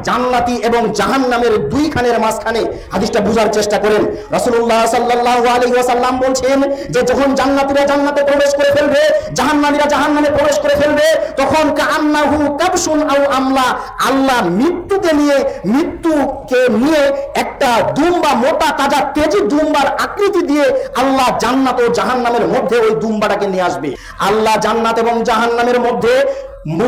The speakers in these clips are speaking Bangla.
জান্নাতি এবং জাহান্নামের দুইখানের মাঝখানে। হাদিসটা বুঝার চেষ্টা করেন। রাসূলুল্লাহ সাল্লাল্লাহু আলাইহি ওয়াসাল্লাম বলছেন যে যখন জান্নাতীরা জান্নাতে প্রবেশ করে ফেলবে, জাহান্নামীরা জাহান্নামে প্রবেশ করে ফেলবে, তখন কাআন্নাহু কাবশুন আও আমলা, আল্লাহ মৃত্যুকে নিয়ে একটা দুম্বা, মোটা তাজা তেজি দুম্বার আকৃতি দিয়ে আল্লাহ জান্নাত ও জাহান্নামের মধ্যে ওই দুম্বাটাকে নিয়ে আসবে। আল্লাহ জান্নাত এবং জাহান্নামের মধ্যে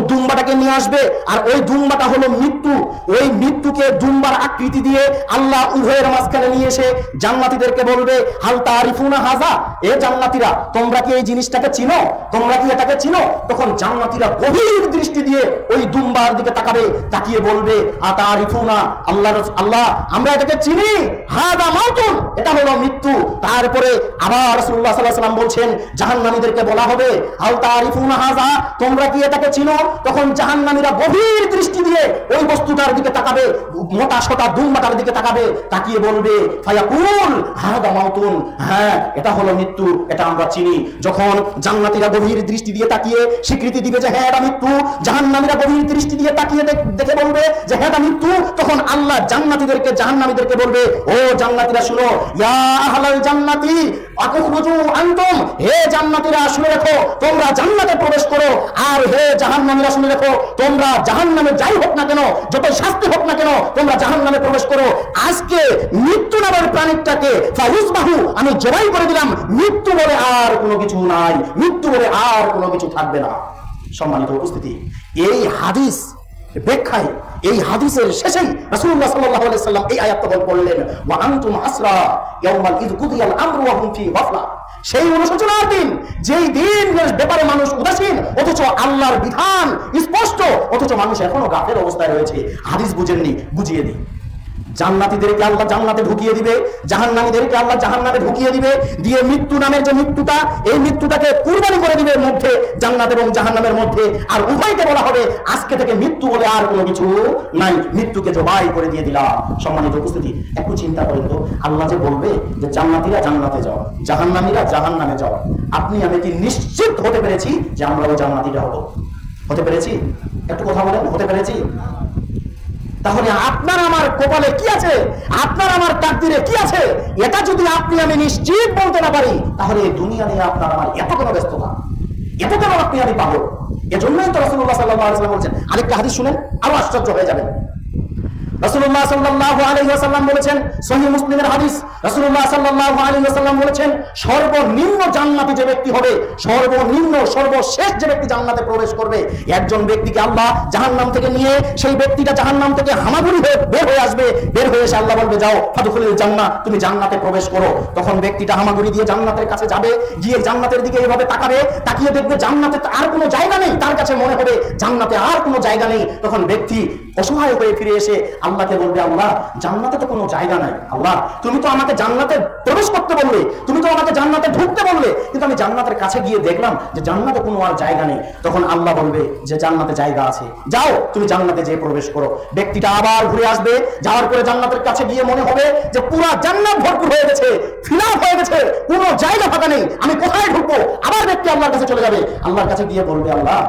দুম্বাটাকে নিয়ে আসবে, আর ওই দুম্বাটা হলো মৃত্যু। ওই মৃত্যুকে দুম্বার আকৃতি দিয়ে আল্লাহ উভয়ের মাঝখানে নিয়ে এসে জান্নাতীদেরকে বলবে, হাল তারিফুনা হাযা, এ জান্নাতীরা তোমরা কি এই জিনিসটাকে চিনো, তোমরা কি এটাকে চিনো? তখন জান্নাতীরা গভীর দৃষ্টি দিয়ে ওই দুম্বার দিকে তাকাবে, তাকিয়ে বলবে, আতারিফুনা, আল্লাহ আমরা এটাকে চিনি, হাযা মাউতুন, এটা হলো মৃত্যু। তারপরে আবার রাসূলুল্লাহ সাল্লাল্লাহু আলাইহি ওয়াসাল্লাম বলছেন, জাহান্নামীদেরকে বলা হবে, হাল তারিফুনা হাযা, তোমরা কি এটাকে চিনো? তখন জাহান্নামীরা গভীর দৃষ্টি দিয়ে ওই বস্তুটার দিকে তাকাবে, মোটা সোটা দুম্বাটার দিকে তাকাবে, তাকিয়ে বলবে, ফায়াকুল হাদা মাউতুন, হ্যাঁ এটা হলো মৃত্যু, এটা আমরা চিনি। যখন জান্নাতীরা গভীর দৃষ্টি দিয়ে তাকিয়ে স্বীকৃতি দিবে যে হ্যাঁ এটা মৃত্যু, জাহান্নামীরা গভীর দৃষ্টি দিয়ে তাকিয়ে দেখে বলবে যে হ্যাঁ এটা মৃত্যু, তখন আল্লাহ জাহান্নামীদেরকে বলবে, ও জান্নাতীরা শুনো, ইয়া আহলাল জান্নাতি আকুখরুজু আনতুম, হে জান্নাতীরা শুনে রাখো তোমরা জান্নাতে প্রবেশ করো, আর হে জাহান্নামীরা শুনে রাখো তোমরা জাহান্নামে যাই হোক না কেন, যত শাস্তি হোক না কেন, তোমরা জাহান্নামে প্রবেশ করো। আজকে মৃত্যু নামের প্রাণীটাকে ফায়ুজবাহু, আমি জবাই করে দিলাম, মৃত্যু বলে আর কোনো কিছু নাই, মৃত্যু বলে আর কোনো কিছু থাকবে না। সম্মানিত উপস্থিতি, এই হাদিস ব্যাখ্যায়, এই হাদিসের শেষেই রাসূলুল্লাহ সাল্লাল্লাহু আলাইহি সাল্লাম এই আয়াতটা বললেন, ওয়া আনতুম আসরা ইয়াউমাল ইয কুদিয়াল আমরু ওয়া হুম ফি গাফলা, সেই অনুশোচনার দিন, যেই দিন ব্যাপারে মানুষ উদাসীন, অথচ আল্লাহর বিধান স্পষ্ট, অথচ মানুষ এখনো গাফেল অবস্থায় রয়েছে। হাদিস বুঝেননি, বুঝিয়ে দিই। জান্নাতীদেরকে আল্লাহ জান্নাতে ঢুকিয়ে দিবে, জাহান্নামীদেরকে আল্লাহ জাহান্নামে ঢুকিয়ে দিবে, দিয়ে মৃত্যু নামের যে মৃত্যুটা, এই মৃত্যুটাকে কুরবানি করে দিবে মধ্যে, জান্নাত এবং জাহান্নামের মধ্যে, আর উভয়কে বলা হবে আজকে থেকে মৃত্যু বলে আর কোনো কিছু নাই, মৃত্যুকে জবাই করে দিয়ে দিলাম। সম্মানিত উপস্থিতি, একটু চিন্তা করেন তো, আল্লাহ যে বলবে যে জান্নাতীরা জান্নাতে যাও, জাহান্নামীরা জাহান্নামে যাও, আপনি আমি কি নিশ্চিত হতে পেরেছি যে আমরা ওই জান্নাতীরা হবো? হতে পেরেছি? একটু কথা বলেন, হতে পেরেছি? তাহলে আপনার আমার কপালে কি আছে, আপনার আমার তাকদীরে কি আছে, এটা যদি আপনি আমি নিশ্চিত বলতে না পারি, তাহলে এই দুনিয়া নিয়ে আপনার আমার এত কোনো ব্যস্ততা, এত কেন আপনি আমি পাবো? এজন্যই তো রাসূলুল্লাহ সাল্লাল্লাহু আলাইহি ওয়াসাল্লাম বলেছেন, আরেকটা হাদিস শুনেন, আরো আশ্চর্য হয়ে যাবেন। রাসূলুল্লাহ সাল্লাল্লাহু আলাইহি ওয়াসাল্লাম বলেছেন, সহিহ মুসলিমের হাদিস, রাসূলুল্লাহ সাল্লাল্লাহু আলাইহি ওয়াসাল্লাম বলেছেন, সর্বনিম্ন জান্নাতি যে ব্যক্তি হবে, সর্বনিম্ন সর্বশেষ যে ব্যক্তি জান্নাতে প্রবেশ করবে, একজন ব্যক্তিকে আল্লাহ জাহান্নাম থেকে নিয়ে সেই ব্যক্তিটা জাহান্নাম থেকে হামাগুড়ি হয়ে বের হয়ে আসবে, বের হয়ে এসে আল্লাহ বলবে, যাও ফাদখুলুল জান্নাহ, তুমি জান্নাতে প্রবেশ করো। তখন ব্যক্তিটা হামাগুড়ি দিয়ে জান্নাতের কাছে যাবে, গিয়ে জান্নাতের দিকে এইভাবে তাকাবে, তাকিয়ে দেখবে জান্নাতে আর কোনো জায়গা নেই, তার কাছে মনে হবে জান্নাতে আর কোনো জায়গা নেই। তখন ব্যক্তি অসহায় হয়ে ফিরে এসে আল্লাহকে বলবে, আল্লাহ জান্নাতে তো কোনো জায়গা নাই, আল্লাহ তুমি তো আমাকে জান্নাতে প্রবেশ করতে বললে, তুমি তো আমাকে জান্নাতে ঢুকতে বললে, কিন্তু আমি জান্নাতের কাছে গিয়ে দেখলাম যে জান্নাতে কোনো আর জায়গা নেই। তখন আল্লাহ বলবে যে জান্নাতে জায়গা আছে, যাও তুমি জান্নাতে যেয়ে প্রবেশ করো। ব্যক্তিটা আবার ঘুরে আসবে, যাওয়ার পরে জান্নাতের কাছে গিয়ে মনে হবে যে পুরো জান্নাত ভরপুর হয়ে গেছে, ফিল আপ হয়ে গেছে, কোনো জায়গা ফাঁকা নেই, আমি কোথায় ঢুকবো? আবার ব্যক্তি আল্লাহর কাছে চলে যাবে, আল্লাহর কাছে গিয়ে বলবে, আল্লাহ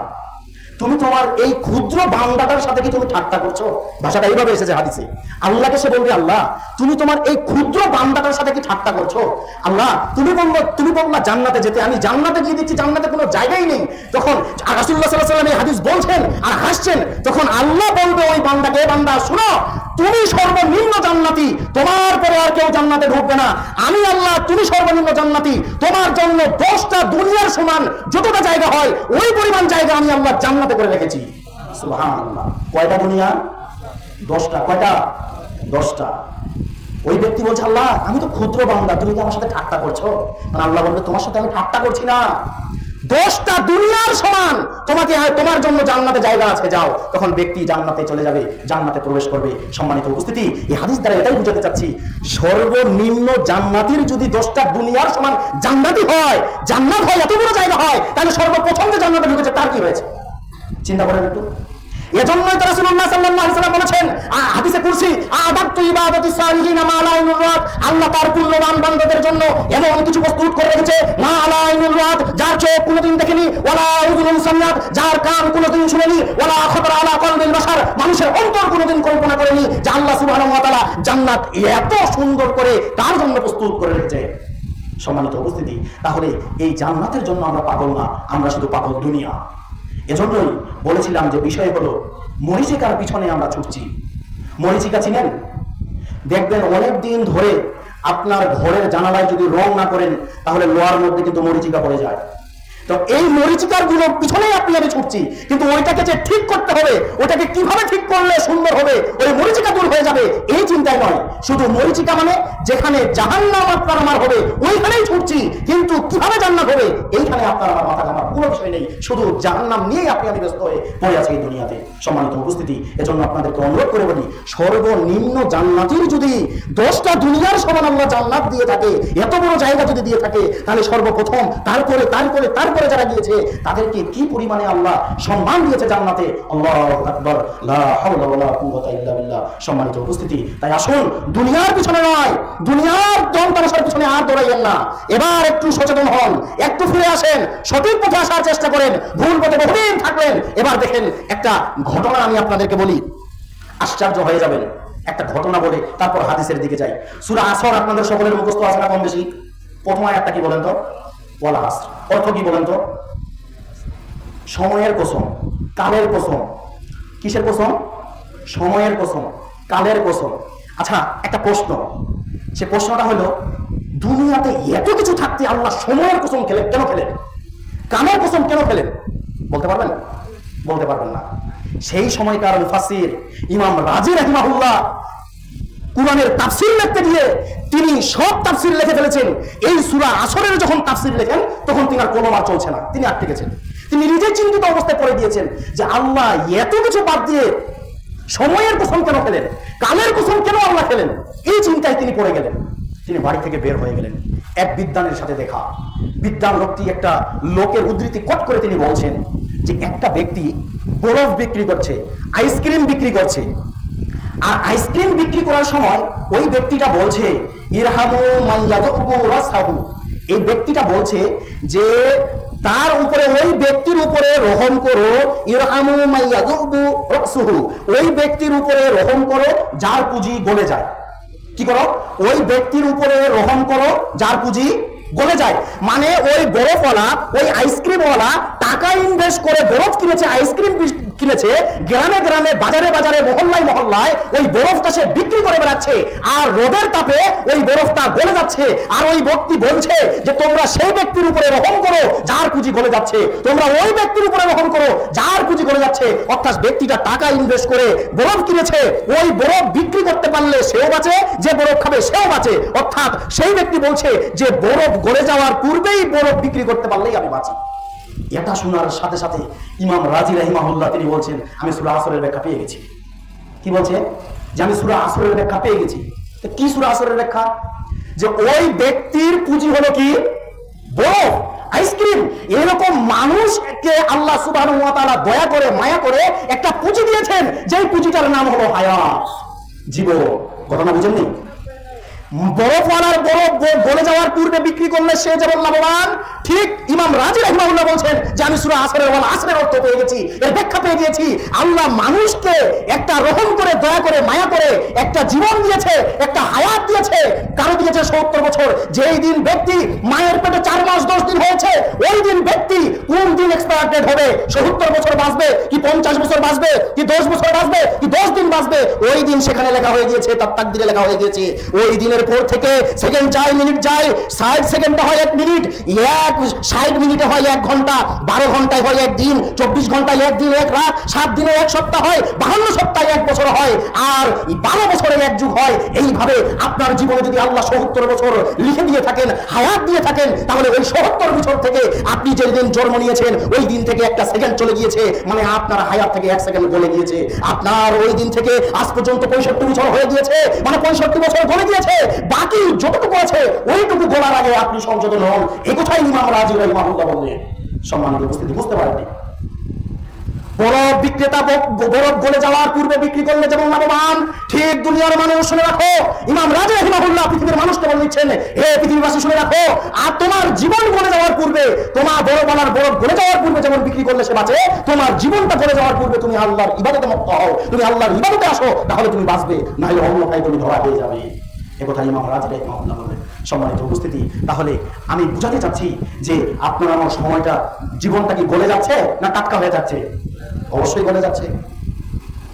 তুমি তোমার এই ক্ষুদ্র বান্দাটার সাথে কি তুমি ঠাট্টা করছো? ভাষাটা এইভাবে এসেছে হাদিসে। আল্লাহকে সে বলবে, আল্লাহ তুমি তোমার এই ক্ষুদ্র বান্দাটার সাথে কি ঠাট্টা করছো? আল্লাহ তুমি বললা জান্নাতে যেতে, আমি জান্নাতে গিয়ে দিচ্ছি, জান্নাতে কোনো জায়গাই নেই। তখন রাসূলুল্লাহ সাল্লাল্লাহু আলাইহি ওয়াসাল্লাম এই হাদিস বলছেন আর হাসছেন। তখন আল্লাহ বলবে ওই বান্দাকে, বান্দা শোনো, তুমি সর্বনিম্ন জান্নাতি, তোমার পরে আর কেউ জান্নাতে ঢুকবে না। আমি আল্লাহ, তুমি সর্বনিম্ন জান্নাতি, তোমার জন্য 10টা দুনিয়ার সমান যতটা জায়গা হয় ওই পরিমাণ জায়গা আমি আল্লাহ জান্নাতে করে রেখেছি। সুবহানাল্লাহ। কয়টা দুনিয়া? 10টা। কয়টা? 10টা। ওই ব্যক্তি বলছে, আল্লাহ আমি তো ক্ষুদ্র বান্দা, তুমি কি আমার সাথে ঠাট্টা করছো? আল্লাহ বলবে, তোমার সাথে আমি ঠাট্টা করছি না, 10টা দুনিয়ার সমান তোমাকে, তোমার জন্য জান্নাতে জায়গা আছে, যাও। তখন ব্যক্তি জান্নাতে চলে যাবে, জান্নাতে প্রবেশ করবে। সম্মানিত উপস্থিতি, এই হাদিস দ্বারা এটাই বুঝাতে চাচ্ছি, সর্বনিম্ন জান্নাতির যদি 10টা দুনিয়ার সমান জান্নাতি হয়, জান্নাত হয়, এত বড় জায়গা হয়, তাহলে সর্বপ্রথম যে জান্নাতে ঢুকেছে তার কি হয়েছে? চিন্তা করেন একটু। এজন্যই তো রাসূলুল্লাহ সাল্লাল্লাহু আলাইহি ওয়াসাল্লাম বলেছেন হাদিসে কুরসি, আদাতু ইবাদাতি সালিহিনা মা লা আইনুর রাত, আল্লাহ তার পুণ্যবান বান্দাদের জন্য এমন কিছু প্রস্তুত করে রেখেছে, মা লা আইনুর রাত, যার চোখ কোনোদিন দেখেনি, ওয়ালা উযুনুন সামিআত, যার কান কোনোদিন শুনেনি, ওয়ালা খাতারা আলা কলবিল বাশার, মানুষের অন্তর কোনোদিন কল্পনা করেনি যে আল্লাহ সুবহানাহু ওয়া তাআলা জান্নাত এত সুন্দর করে তার জন্য প্রস্তুত করে রেখেছে। সম্মানিত উপস্থিতি, তাহলে এই জান্নাতের জন্য আমরা পাগল না, আমরা শুধু পাগল দুনিয়া। এজন্যই বলেছিলাম যে বিষয় হলো মরিচিকার পিছনে আমরা ছুটছি। মরিচিকা চিনেন? দেখবেন অনেক দিন ধরে আপনার ঘরের জানালায় যদি রং না করেন তাহলে লোহার মধ্যে কিন্তু মরিচিকা পড়ে যায়। তো এই মরিচিকার গুলো পিছনেই আপনি আমি ছুটছি, কিন্তু ওইটাকে যে ঠিক করতে হবে, ওটাকে কিভাবে ঠিক করলে সুন্দর হবে, ওই মরিচিকা দূর হয়ে যাবে, এই চিন্তায় নয়। শুধু মরিচিকা মানে যেখানে জাহান্নাম আপনার আমার হবে ওইখানেই ছুটছি, কিন্তু কিভাবে জান্নাত হবে এইখানে আপনার আমার মাথা ঘামার কোনো বিষয় নেই। শুধু জাহান্নাম নিয়েই আপনি আমি ব্যস্ত হয়ে পড়ে আছি এই দুনিয়াতে। সম্মানিত উপস্থিতি, এজন্য আপনাদেরকে অনুরোধ করে বলি, সর্বনিম্ন জান্নাতির যদি 10টা দুনিয়ার সমান আল্লাহ জান্নাত দিয়ে থাকে, এত বড় জায়গা যদি দিয়ে থাকে, তাহলে সর্বপ্রথম তারপরে যারা গিয়েছে তাদেরকে কি পরিমাণে আল্লাহ সম্মান দিয়েছে জান্নাতে। আল্লাহু আকবার, লা হাওলা ওয়ালা কুওয়াতা ইল্লা বিল্লাহ। সম্মানিত উপস্থিতি, তাই আসুন দুনিয়ার পিছনে নয়, দুনিয়ার দম তামাশার পিছনে আর দৌড়াইয়েন না। এবার একটু সচেতন হন, একটু ফিরে আসেন, সঠিক পথে আসার চেষ্টা করেন। ভুল পথে বহুদিন থাকলেন। এবার দেখেন একটা ঘটনা আমি আপনাদেরকে বলি, আশ্চর্য হয়ে যাবেন। একটা ঘটনা বলে তারপর হাদিসের দিকে যাই। সূরা আসর আপনাদের সকলের মুখস্থ আছে না কম বেশি? প্রথম আয়াতটা কি বলেন তো? ওয়াল আসর। অর্থ কি বলেন তো? সময়ের কসম, কালের কসম। কিসের কসম? সময়ের কসম, কালের কসম। আচ্ছা, একটা প্রশ্ন, সে প্রশ্নটা হলো, দুনিয়াতে এত কিছু থাকতে আল্লাহ সময়ের কসম কেন খেলেন? কালের কসম কেন খেলেন? বলতে পারবেন? বলতে পারবেন না। সেই সময়কার মুফাসসির ইমাম রাজি রাহিমাহুল্লাহ কুরআনের তাফসীর লিখতে গিয়ে তিনি সব তাফসীর লিখে ফেলেছেন। এই সূরা আসরের যখন তাফসীর লেখেন তখন তিনি আর কলম আর চলছে না, তিনি আটকে গেছেন। তিনি নিজে চিন্তিত অবস্থায় পড়ে দিয়েছেন যে আল্লাহ এত কিছু বাদ দিয়ে সময়ের কসম কেন খেলেন, কালের কসম কেন আল্লাহ খেলেন? এই চিন্তায় তিনি পড়ে গেলেন। তিনি বাড়ি থেকে বের হয়ে গেলেন। এক বিদ্বানের সাথে দেখা। বিদ্বান লোকটি একটা লোকের উদ্ধৃতি কট করে তিনি বলছেন যে একটা ব্যক্তি বরফ বিক্রি করছে, আইসক্রিম বিক্রি করছে। আর আইসক্রিম বিক্রি করার সময় ওই ব্যক্তিটা বলছে ইরহামু মান ইয়াযুবু রাসাহু। এই ব্যক্তিটা বলছে যে তার উপরে, ওই ব্যক্তির উপরে রহম করো, ইরহামু মান ইয়াযুবু রাসুহু। ওই ব্যক্তির উপরে রহম করো যার পুঁজি গলে যায়। কি করো? ওই ব্যক্তির উপরে রহম করো যার পুঁজি গলে যায়। মানে ওই বরফওয়ালা, ওই আইসক্রিমওয়ালা টাকা ইনভেস্ট করে বরফ কিনেছে, আইসক্রিম কিনেছে, গ্রামে গ্রামে বাজারে বাজারে মহল্লায় মহল্লায় ওই বরফটা সে বিক্রি করে বেড়াচ্ছে, আর রোদের তাপে ওই বরফটা গলে যাচ্ছে। আর ওই ব্যক্তি বলছে যে তোমরা সেই ব্যক্তির উপরে রহম করো যার পুঁজি গলে যাচ্ছে, তোমরা ওই ব্যক্তির উপরে রহম করো যার পুঁজি গলে যাচ্ছে। অর্থাৎ ব্যক্তিটা টাকা ইনভেস্ট করে বরফ কিনেছে, ওই বরফ বিক্রি করতে পারলে সেও বাঁচে, যে বরফ খাবে সেও বাঁচে। অর্থাৎ সেই ব্যক্তি বলছে যে বরফ গলে যাওয়ার পূর্বেই বরফ বিক্রি করতে পারলেই আমি বাঁচি। এটা শোনার সাথে সাথে ইমাম রাজি রাহিমাহুল্লাহ তিনি বলছেন আমি সূরা আসরের ব্যাখ্যা পেয়ে গেছি। কি বলছে? যে আমি সূরা আসরের ব্যাখ্যা পেয়ে গেছি। কি সূরা আসরের ব্যাখ্যা? যে ওই ব্যক্তির পুঁজি হলো কি? বরফ, আইসক্রিম। এরকম মানুষকে আল্লাহ সুবহানাহু ওয়া তাআলা দয়া করে, মায়া করে একটা পুঁজি দিয়েছেন, যেই পুঁজিটার নাম হলো হায়াত, জীবন। ঘটনা বুঝেননি? বরফওয়ালার বরফ গলে যাওয়ার পূর্বে বিক্রি করলে সে যেমন লাভবান, ঠিক ইমাম রাজি রাহিমাহুল্লাহ বলছেন যে আমি সূরা আসরের ওয়াল আসরের অর্থ পেয়ে গেছি, এর ব্যাখ্যা পেয়ে গেছি। আল্লাহ মানুষকে একটা রহম করে, দয়া করে, মায়া করে একটা জীবন দিয়েছে, একটা হায়াত দিয়েছে। কারো দিয়েছে 70 বছর। যেই দিন ব্যক্তি মায়ের পেটে 4 মাস 10 দিন হয়েছে, ওই দিন ব্যক্তি কোন দিন এক্সপায়ার ডেট হবে, 70 বছর বাঁচবে কি 50 বছর বাঁচবে কি 10 বছর বাঁচবে কি 10 দিন বাঁচবে, ওই দিন সেখানে লেখা হয়ে গিয়েছে, তার তাকদীরে লেখা হয়ে গিয়েছে। ওই দিনের পর থেকে সেকেন্ড যায়, মিনিট যায়, 60 সেকেন্ডে হয় 1 মিনিট, 60 মিনিটে হয় 1 ঘন্টা, 12 ঘন্টায় হয় 1 দিন, 24 ঘন্টায় 1 দিন 1 রাত, 7 দিনে 1 সপ্তাহ হয়, 52 সপ্তাহে 1 বছর হয়, আর 12 বছরে 1 যুগ হয়। এইভাবে আপনার জীবনে যদি আল্লাহ 70 বছর লিখে দিয়ে থাকেন, হায়াত দিয়ে থাকেন, তাহলে ওই 70 বছর থেকে আপনি যেদিন জন্ম নিয়েছেন ওই দিন থেকে 1টা সেকেন্ড চলে গিয়েছে, মানে আপনার হায়াত থেকে 1 সেকেন্ড গলে গিয়েছে। আপনার ওই দিন থেকে আজ পর্যন্ত 65 বছর হয়ে গিয়েছে, মানে 65 বছর গলে গিয়েছে। বাকি যতটুকু আছে ওইটুকু বলার আগে আপনি সংশোধন হন। এই কথাই ইমাম রাজি রাহিমাহুল্লাহ বললেন। সম্মানিত উপস্থিতি, বুঝতে পারেননি? বরফ বিক্রেতা বরফ গলে যাওয়ার পূর্বে বিক্রি করলে যেমন লাভবান, ঠিক দুনিয়ার মানুষ শুনে রাখো, ইমাম রাজি রাহিমাহুল্লাহ পৃথিবীর মানুষকে বলে দিচ্ছেন, হে পৃথিবীবাসী শুনে রাখো, আর তোমার জীবন গলে যাওয়ার পূর্বে, তোমার বড় গলে যাওয়ার পূর্বে যেমন বিক্রি করলে সে বাঁচে, তোমার জীবনটা গলে যাওয়ার পূর্বে তুমি আল্লাহর ইবাদতে মত্ত হও, তুমি আল্লাহর ইবাদতে আসো, তাহলে তুমি বাঁচবে, না হলে অন্যথায় তুমি ধরা হয়ে যাবে। একথা ইমাম রাজি রাহিমাহুল্লাহ বলেন। সম্মানিত উপস্থিতি, তাহলে আমি বুঝাতে চাচ্ছি যে আপনার আমার সময়টা, জীবনটা কি গলে যাচ্ছে না টাটকা হয়ে যাচ্ছে? অবশ্যই গলে যাচ্ছে।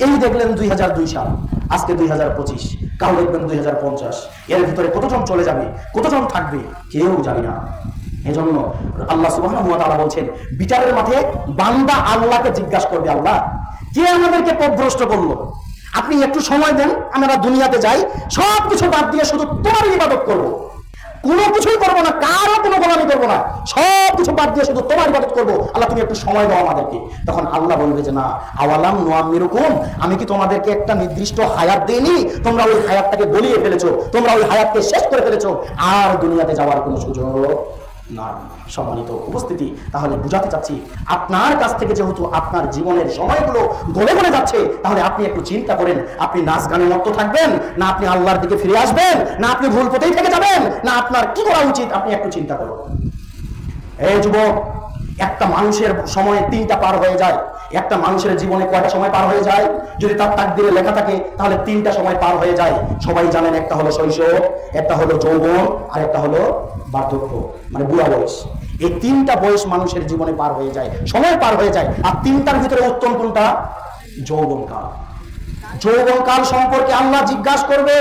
এই দেখলেন 2002 সাল, আজকে 2025, কাল দেখবেন 2050, এর ভিতরে কতজন চলে যাবে, কতজন থাকবে, কেউ জানি না। এজন্য আল্লাহ সুবহানাহু ওয়া তাআলা বলছেন, বিচারের মাঠে বান্দা আল্লাহকে জিজ্ঞাসা করবে, আল্লাহ কে আমাদেরকে পথভ্রষ্ট করলো? আপনি একটু সময় দেন, আমরা দুনিয়াতে যাই, সবকিছু বাদ দিয়ে শুধু তোমার ইবাদত করব, কোনো কিছুই করবো না, কারো কোনো গোলামি করবো না, সবকিছু বাদ দিয়ে শুধু তোমার ইবাদত করবো, আল্লাহ তুমি একটু সময় দাও আমাদেরকে। তখন আল্লাহ বলবে যে না, আওয়ালাম নুআম্মিরুকুম, আমি কি তোমাদেরকে একটা নির্দিষ্ট হায়াত দেইনি? তোমরা ওই হায়াতটাকে গলিয়ে ফেলেছো, তোমরা ওই হায়াতকে শেষ করে ফেলেছো, আর দুনিয়াতে যাওয়ার কোনো সুযোগ না। সম্মানিত উপস্থিতি, তাহলে বুঝাতে চাচ্ছি, আপনার কাছ থেকে যেহেতু আপনার জীবনের সময়গুলো গলে গলে যাচ্ছে, তাহলে আপনি একটু চিন্তা করেন, আপনি নাচ গানে মত্ত থাকবেন, না আপনি আল্লাহর দিকে ফিরে আসবেন, না আপনি ভুল পথেই থেকে যাবেন, না আপনার কি করা উচিত, আপনি একটু চিন্তা করুন। এই যুবক, একটা মানুষের সময় 3টা পার হয়ে যায়। একটা মানুষের জীবনে কয়টা সময় পার হয়ে যায়? যদি তার তাকদীরে লেখা থাকে তাহলে 3টা সময় পার হয়ে যায়। সবাই জানেন, একটা হলো শৈশব, একটা হলো যৌবন, আর একটা হলো বার্ধক্য, মানে বুড়া বয়স। এই 3টা বয়স মানুষের জীবনে পার হয়ে যায়, সময় পার হয়ে যায়। আর 3টার ভিতরে উত্তম কোনটা? যৌবনকাল। যৌবনকাল সম্পর্কে আল্লাহ জিজ্ঞাসা করবে।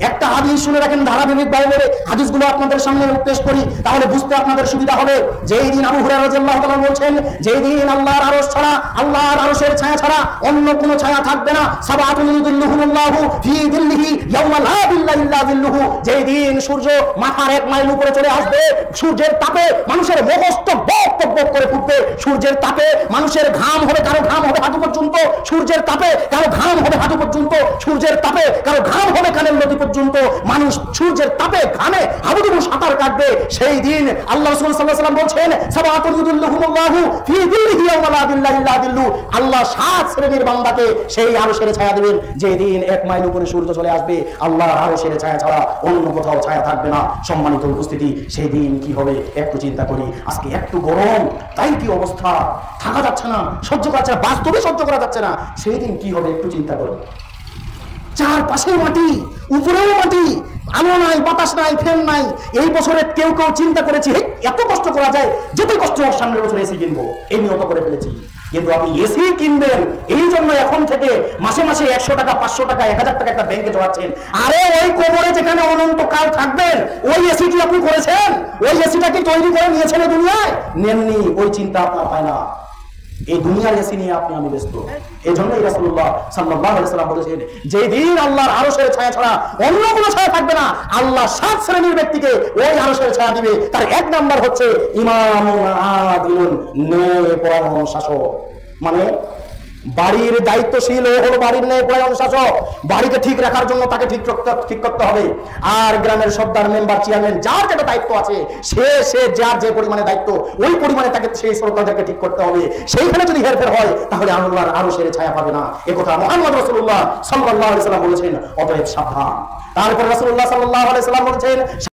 একটা হাদিস শুনে রাখেন, ধারাবাহিক বাইবেলে হাদিসগুলো আপনাদের সামনে পেশ করি, তাহলে বুঝতে আপনাদের সুবিধা হবে। যেই দিন আবু হুরায়রা রাদিয়াল্লাহু তাআলা বলছেন, যেই দিন আল্লাহর আরশ ছাড়া, আল্লাহর আরশের ছায়া ছাড়া অন্য কোনো ছায়া থাকবে না, সাবাতুন ইউযিল্লুহুমুল্লাহু ফি যিল্লিহি ইয়াওমা লা যিল্লা ইল্লা যিল্লুহু, যেই দিন সূর্য মাথার 1 মাইল উপরে চলে আসবে, সূর্যের তাপে মানুষের মগজটা বক বক বক করে ফুটবে, সূর্যের তাপে মানুষের ঘাম হবে, কারো ঘাম হবে হাঁটু পর্যন্ত, সূর্যের তাপে কারো ঘাম হবে হাঁটু পর্যন্ত, সূর্যের তাপে কারো ঘাম হবে কানের নদী পর্যন্ত, মানুষ সূর্যের তাপে ঘামে হাবুডুবু সাঁতার কাটবে। সেই দিন আল্লাহ রাসূল সাল্লাল্লাহু আলাইহি ওয়াসাল্লাম বলছেন, সাবাতুন ইউযিল্লুহুমুল্লাহু ফি যিল্লিহি ইয়াওমা লা যিল্লা ইল্লা যিল্লু, আল্লাহ 7 শ্রেণীর বান্দাকে সেই আরশের ছায়া দিবেন, যে দিন 1 মাইল উপরে সূর্য চলে আসবে, আল্লাহর আরশের ছায়া ছাড়া অন্য কোথাও ছায়া থাকবে না। সম্মানিত উপস্থিতি, সেই দিন কি হবে একটু চিন্তা করি। আজকে একটু গরম, তাই কি অবস্থা, থাকা যাচ্ছে না, সহ্য করা যাচ্ছে না, বাস্তবে সহ্য করা যাচ্ছে না। সেই দিন কি হবে একটু চিন্তা করুন। চারপাশে মাটি, উপরেও মাটি, আলো নাই, বাতাস নাই, ফ্যান নাই। এই বছরে কেউ কেউ চিন্তা করেছি, এত কষ্ট করা যায়, যত কষ্ট হোক সামনের বছর এসি কিনবো, এই নিয়ত করে ফেলেছি। কিন্তু আপনি এসি কিনবেন, এই জন্য এখন থেকে মাসে মাসে 100 টাকা, 500 টাকা, 1000 টাকা একটা ব্যাংকে জমাচ্ছেন। আরে ওই কোমরে যেখানে অনন্তকাল থাকবেন, ওই এসি কি আপনি করেছেন? ওই এসিটা কি তৈরি করে নিয়েছেন এই দুনিয়ায়? নেননি, ওই চিন্তা আপনার হয় না। এই দুনিয়ার এসি নিয়ে আপনি আমি ব্যস্ত। এই জন্যই রাসূলুল্লাহ সাল্লাল্লাহু আলাইহি ওয়াসাল্লাম বলেছেন, যে দিন আল্লাহর আরশের ছায়া ছাড়া অন্য কোনো ছায়া থাকবে না, আল্লাহ 7 শ্রেণীর ব্যক্তিকে ওই আরশের ছায়া দিবে। তার 1 নাম্বার হচ্ছে ইমামুন আদিলুন, ন্যায় পরায়ণ শাসক। মানে বাড়ির দায়িত্বশীল হলো বাড়ির ন্যায় পরায়ণ শাসক। বাড়িকে ঠিক রাখার জন্য তাকে ঠিক করতে হবে। আর গ্রামের সর্দার, মেম্বার, চেয়ারম্যান, যার যেটা দায়িত্ব আছে, সে যার যে পরিমাণে দায়িত্ব, ওই পরিমাণে তাকে সেই শ্রোতাদেরকে ঠিক করতে হবে। সেইখানে যদি হেরফের হয়, তাহলে আল্লাহর আরশের ছায়া পাবে না। একথা মুহাম্মদ রাসূলুল্লাহ সাল্লাল্লাহু আলাইহি ওয়াসাল্লাম বলেছেন। অতএব সাবধান। তারপর রাসূলুল্লাহ সাল্লাল্লাহু আলাইহি ওয়াসাল্লাম বলেছেন,